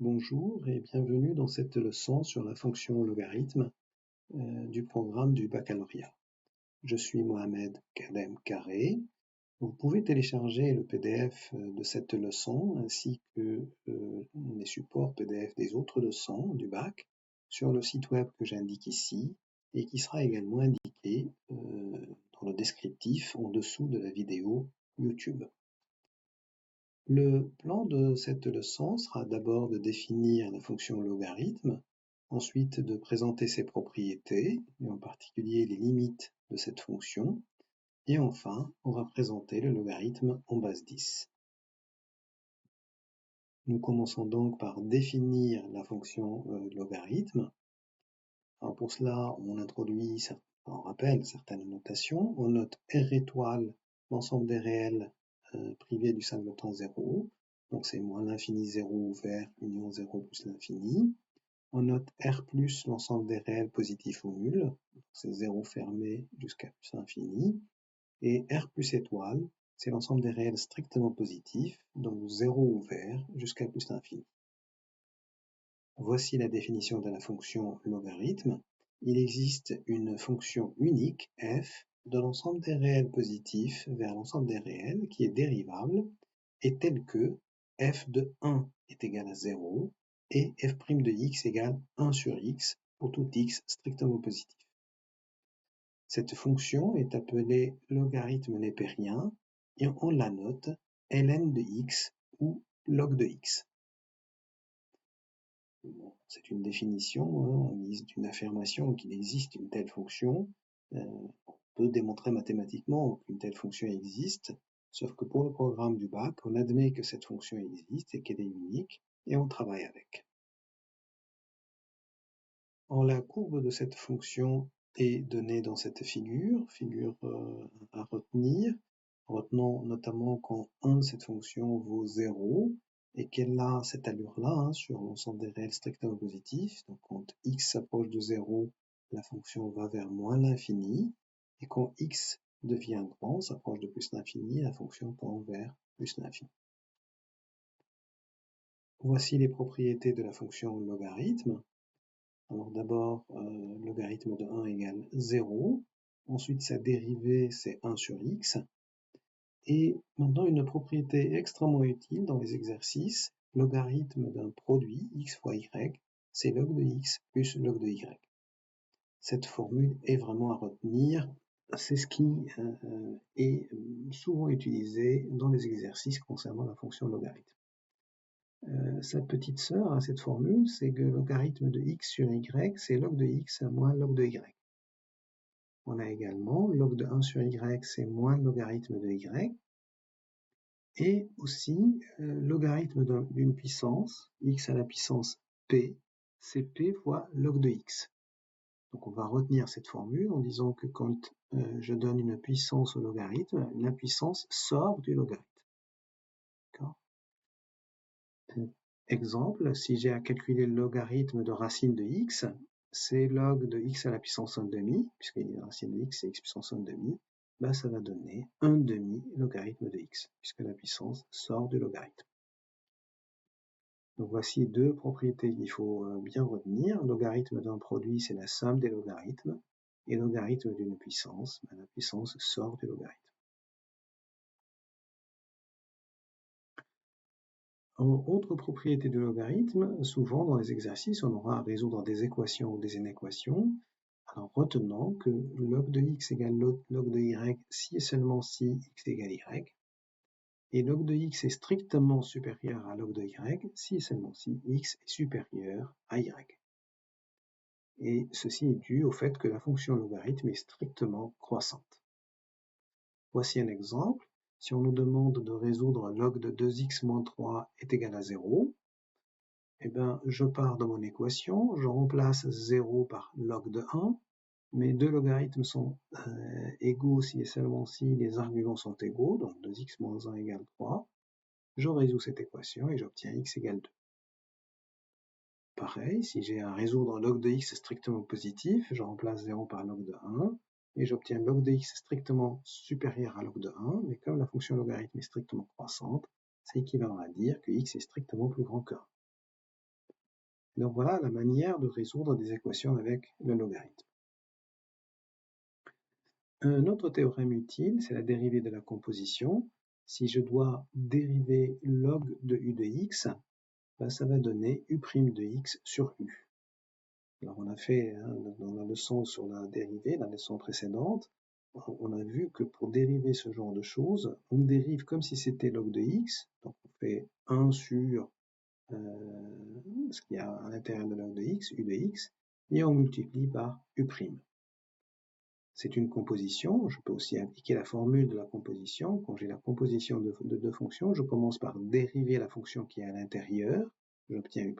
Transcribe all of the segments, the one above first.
Bonjour et bienvenue dans cette leçon sur la fonction logarithme du programme du baccalauréat. Je suis Mohamed Kadem Karé. Vous pouvez télécharger le PDF de cette leçon ainsi que les supports PDF des autres leçons du bac sur le site web que j'indique ici et qui sera également indiqué dans le descriptif en dessous de la vidéo YouTube. Le plan de cette leçon sera d'abord de définir la fonction logarithme, ensuite de présenter ses propriétés, et en particulier les limites de cette fonction, et enfin, on va présenter le logarithme en base 10. Nous commençons donc par définir la fonction logarithme. Alors pour cela, on rappelle certaines notations. On note R étoile l'ensemble des réels privés du singleton 0. Donc c'est moins l'infini 0 ouvert, union 0 plus l'infini. On note R plus l'ensemble des réels positifs ou nuls. C'est 0 fermé jusqu'à plus infini. Et R plus étoile, c'est l'ensemble des réels strictement positifs, donc 0 ouvert jusqu'à plus l'infini. Voici la définition de la fonction logarithme. Il existe une fonction unique, f, de l'ensemble des réels positifs vers l'ensemble des réels qui est dérivable et telle que f de 1 est égal à 0 et f' de x égale 1 sur x pour tout x strictement positif. Cette fonction est appelée logarithme népérien et on la note ln de x ou log de x. Bon, c'est une définition, en guise d'une affirmation qu'il existe une telle fonction. On peut démontrer mathématiquement qu'une telle fonction existe, sauf que pour le programme du bac, on admet que cette fonction existe et qu'elle est unique, et on travaille avec. Alors, la courbe de cette fonction est donnée dans cette figure à retenir. Retenons notamment quand 1 de cette fonction vaut 0, et qu'elle a cette allure-là sur l'ensemble des réels strictement positifs. Donc quand x s'approche de 0, la fonction va vers moins l'infini, et quand x devient grand, s'approche de plus l'infini, la fonction tend vers plus l'infini. Voici les propriétés de la fonction logarithme. Alors d'abord, logarithme de 1 égale 0, ensuite sa dérivée c'est 1 sur x, et maintenant une propriété extrêmement utile dans les exercices, logarithme d'un produit x fois y, c'est log de x plus log de y. Cette formule est vraiment à retenir, c'est ce qui est souvent utilisé dans les exercices concernant la fonction logarithme. Sa petite sœur à cette formule, c'est que logarithme de x sur y, c'est log de x moins log de y. On a également log de 1 sur y, c'est moins logarithme de y. Et aussi, logarithme d'une puissance, x à la puissance p, c'est p fois log de x. Donc on va retenir cette formule en disant que quand je donne une puissance au logarithme, la puissance sort du logarithme. D'accord ? Exemple, si j'ai à calculer le logarithme de racine de x, c'est log de x à la puissance 1/2, puisque la racine de x c'est x puissance 1/2, ben ça va donner 1/2 logarithme de x, puisque la puissance sort du logarithme. Donc voici deux propriétés qu'il faut bien retenir. Logarithme d'un produit, c'est la somme des logarithmes, et logarithme d'une puissance, ben la puissance sort du logarithme. Autre propriété du logarithme, souvent dans les exercices, on aura à résoudre des équations ou des inéquations. Alors retenons que log de x égale log de y si et seulement si x égale y, et log de x est strictement supérieur à log de y si et seulement si x est supérieur à y. Et ceci est dû au fait que la fonction logarithme est strictement croissante. Voici un exemple. Si on nous demande de résoudre log de 2x moins 3 est égal à 0, eh bien, je pars de mon équation, je remplace 0 par log de 1, mes deux logarithmes sont égaux si et seulement si les arguments sont égaux, donc 2x moins 1 égale 3, je résous cette équation et j'obtiens x égale 2. Pareil, si j'ai à résoudre log de x strictement positif, je remplace 0 par log de 1, et j'obtiens log de x strictement supérieur à log de 1, mais comme la fonction logarithme est strictement croissante, c'est équivalent à dire que x est strictement plus grand que 1. Donc voilà la manière de résoudre des équations avec le logarithme. Un autre théorème utile, c'est la dérivée de la composition. Si je dois dériver log de u de x, ben ça va donner u' de x sur u. Alors on a fait dans la leçon sur la dérivée, la leçon précédente, on a vu que pour dériver ce genre de choses, on dérive comme si c'était log de x, donc on fait 1 sur ce qu'il y a à l'intérieur de log de x, u de x, et on multiplie par u'. C'est une composition, je peux aussi appliquer la formule de la composition. Quand j'ai la composition de deux fonctions, je commence par dériver la fonction qui est à l'intérieur, j'obtiens u'.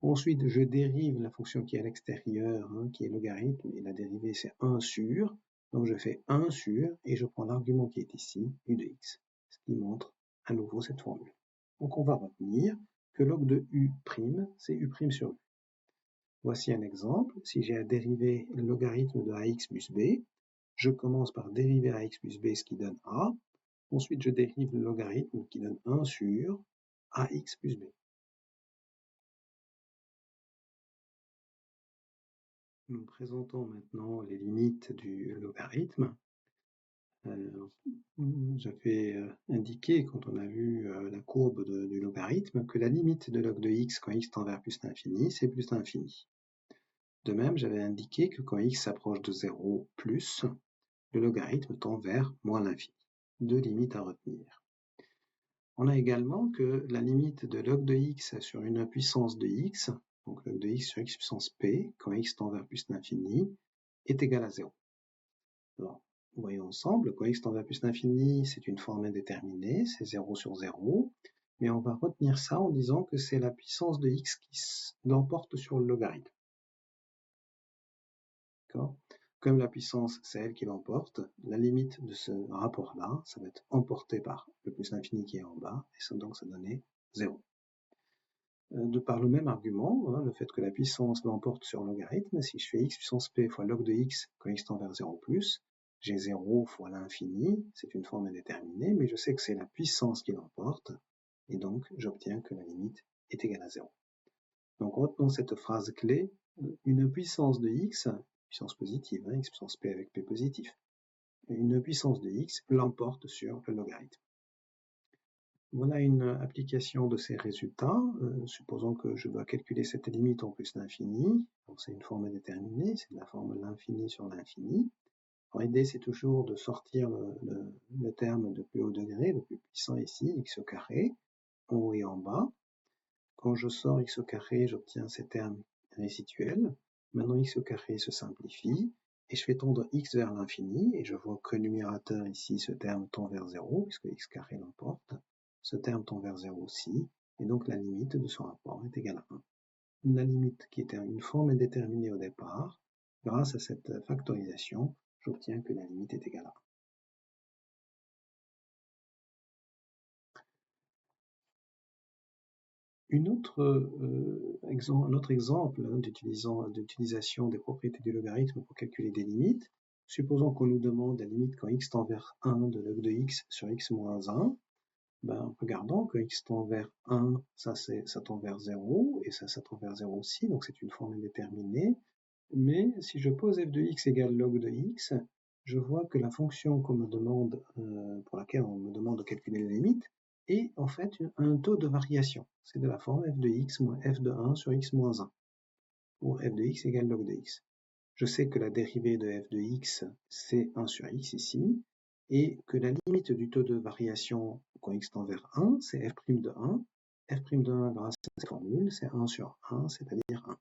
Ensuite, je dérive la fonction qui est à l'extérieur, qui est logarithme, et la dérivée c'est 1 sur, donc je fais 1 sur, et je prends l'argument qui est ici, u de x, ce qui montre à nouveau cette formule. Donc on va retenir que log de u', c'est u' sur u. Voici un exemple. Si j'ai à dériver le logarithme de ax plus b, je commence par dériver ax plus b, ce qui donne a. Ensuite, je dérive le logarithme qui donne 1 sur ax plus b. Nous présentons maintenant les limites du logarithme. J'avais indiqué, quand on a vu la courbe du logarithme, que la limite de log de x quand x tend vers plus l'infini, c'est plus l'infini. De même, j'avais indiqué que quand x s'approche de 0 plus, le logarithme tend vers moins l'infini. Deux limites à retenir. On a également que la limite de log de x sur une puissance de x, donc log de x sur x puissance p, quand x tend vers plus l'infini, est égale à 0. Alors, voyons ensemble, quand x tend vers plus l'infini, c'est une forme indéterminée, c'est 0 sur 0, mais on va retenir ça en disant que c'est la puissance de x qui l'emporte sur le logarithme. Comme la puissance, c'est elle qui l'emporte, la limite de ce rapport-là, ça va être emporté par le plus l'infini qui est en bas, et donc ça donnait 0. De par le même argument, le fait que la puissance l'emporte sur le logarithme, si je fais x puissance p fois log de x quand x tend vers 0 plus, j'ai 0 fois l'infini, c'est une forme indéterminée, mais je sais que c'est la puissance qui l'emporte, et donc j'obtiens que la limite est égale à 0. Donc retenons cette phrase clé, une puissance de x, puissance positive, x puissance p avec p positif, une puissance de x l'emporte sur le logarithme. Voilà une application de ces résultats. Supposons que je dois calculer cette limite en plus l'infini. C'est une forme indéterminée, c'est de la forme l'infini sur l'infini. L'idée, c'est toujours de sortir le terme de plus haut degré, le plus puissant ici, x au carré, en haut et en bas. Quand je sors x au carré, j'obtiens ces termes résiduels. Maintenant, x au carré se simplifie, et je fais tendre x vers l'infini, et je vois que le numérateur ici, ce terme tend vers 0, puisque x carré l'emporte. Ce terme tend vers 0 aussi, et donc la limite de ce rapport est égale à 1. La limite qui était une forme indéterminée au départ, grâce à cette factorisation, j'obtiens que la limite est égale à 1. Un autre exemple d'utilisation des propriétés du logarithme pour calculer des limites, supposons qu'on nous demande la limite quand x tend vers 1 de log de x sur x moins 1, regardons que x tend vers 1, ça tend vers 0, et ça tend vers 0 aussi, donc c'est une forme indéterminée. Mais si je pose f de x égale log de x, je vois que la fonction qu'on me demande, pour laquelle on me demande de calculer les limites, est en fait un taux de variation. C'est de la forme f de x moins f de 1 sur x moins 1, où f de x égale log de x. Je sais que la dérivée de f de x, c'est 1 sur x ici, et que la limite du taux de variation quand x tend vers 1, c'est f' de 1. f' de 1, grâce à cette formule, c'est 1 sur 1, c'est-à-dire 1.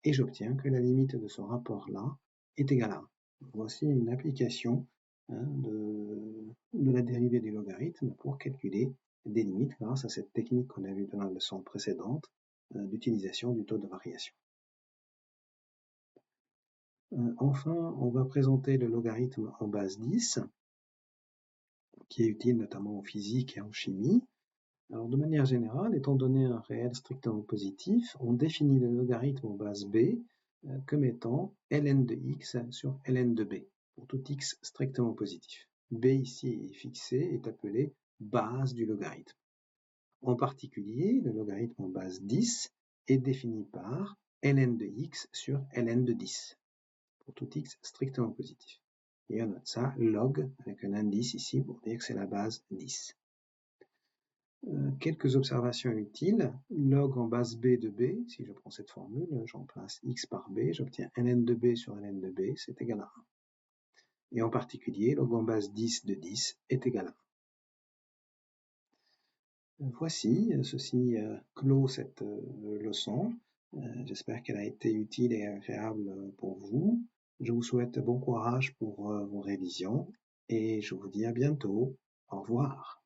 Et j'obtiens que la limite de ce rapport-là est égale à 1. Voici une application de la dérivée du logarithme pour calculer des limites grâce à cette technique qu'on a vue dans la leçon précédente d'utilisation du taux de variation. Enfin, on va présenter le logarithme en base 10, qui est utile notamment en physique et en chimie. Alors, de manière générale, étant donné un réel strictement positif, on définit le logarithme en base b comme étant ln de x sur ln de b, pour tout x strictement positif. B ici est fixé, est appelé base du logarithme. En particulier, le logarithme en base 10 est défini par ln de x sur ln de 10, pour tout x strictement positif. Et on note ça log, avec un indice ici pour dire que c'est la base 10. Quelques observations utiles. Log en base b de b, si je prends cette formule, je remplace x par b, j'obtiens ln de b sur ln de b, c'est égal à 1. Et en particulier, log en base 10 de 10 est égal à 1. Voici, ceci clôt cette leçon. J'espère qu'elle a été utile et agréable pour vous. Je vous souhaite bon courage pour vos révisions et je vous dis à bientôt. Au revoir.